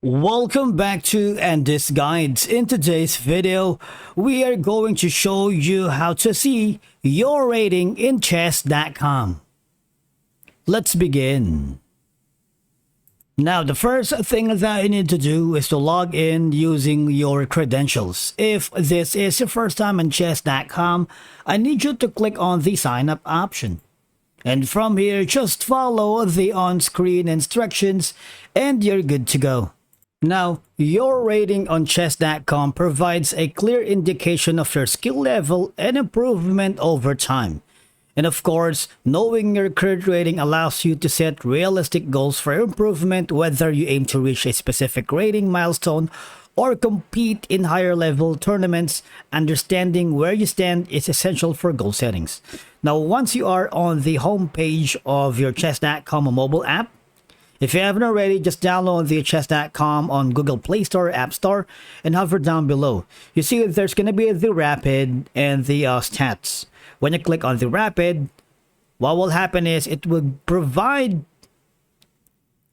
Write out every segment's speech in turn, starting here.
Welcome back to Andy's Guides. In today's video, we are going to show you how to see your rating in chess.com. Let's begin. Now, the first thing that you need to do is to log in using your credentials. If this is your first time on chess.com, I need you to click on the sign up option. And from here, just follow the on-screen instructions and you're good to go. Now, your rating on chess.com provides a clear indication of your skill level and improvement over time. And of course, knowing your current rating allows you to set realistic goals for improvement, whether you aim to reach a specific rating milestone or compete in higher level tournaments. Understanding where you stand is essential for goal settings. Now, once you are on the home page of your chess.com mobile app, if you haven't already, just download the chess.com on Google Play Store or App Store and hover down below. You see there's going to be the rapid and the stats. When you click on the rapid, what will happen is it will provide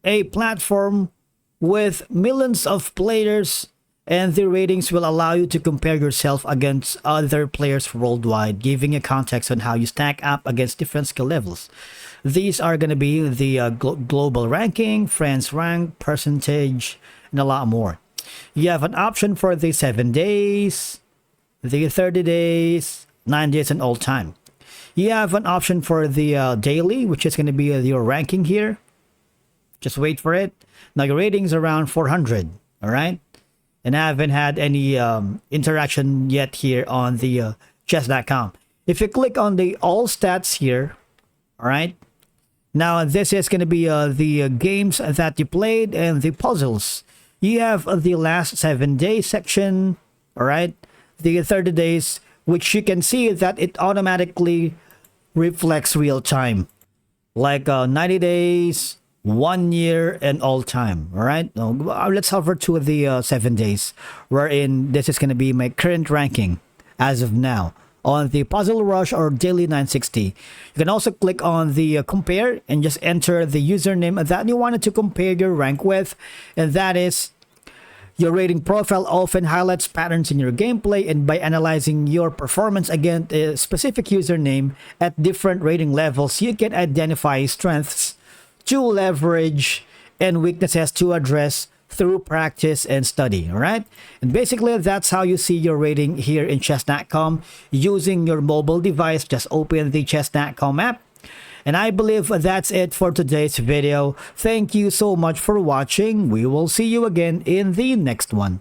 a platform with millions of players, and the ratings will allow you to compare yourself against other players worldwide, giving you context on how you stack up against different skill levels. These are going to be the global ranking, friends rank, percentage, and a lot more. You have an option for the 7 days, the 30 days, 9 days, and all time. You have an option for the daily, which is going to be your ranking here. Just wait for it. Now your rating's around 400, all right? And I haven't had any interaction yet here on the chess.com. If you click on the all stats here, all right? Now this is going to be the games that you played and the puzzles. You have the last 7 day section, all right? The 30 days, which you can see that it automatically reflects real time. Like 90 days, 1 year, and all time. All right, let's hover to the 7 days, wherein this is going to be my current ranking as of now on the Puzzle Rush or Daily 960. You can also click on the compare and just enter the username that you wanted to compare your rank with, and that is your rating profile often highlights patterns in your gameplay, and by analyzing your performance against a specific username at different rating levels, you can identify strengths to leverage and weaknesses to address through practice and study. All right, and basically that's how you see your rating here in chess.com using your mobile device. Just open the chess.com app, and I believe that's it for today's video. Thank you so much for watching. We will see you again in the next one.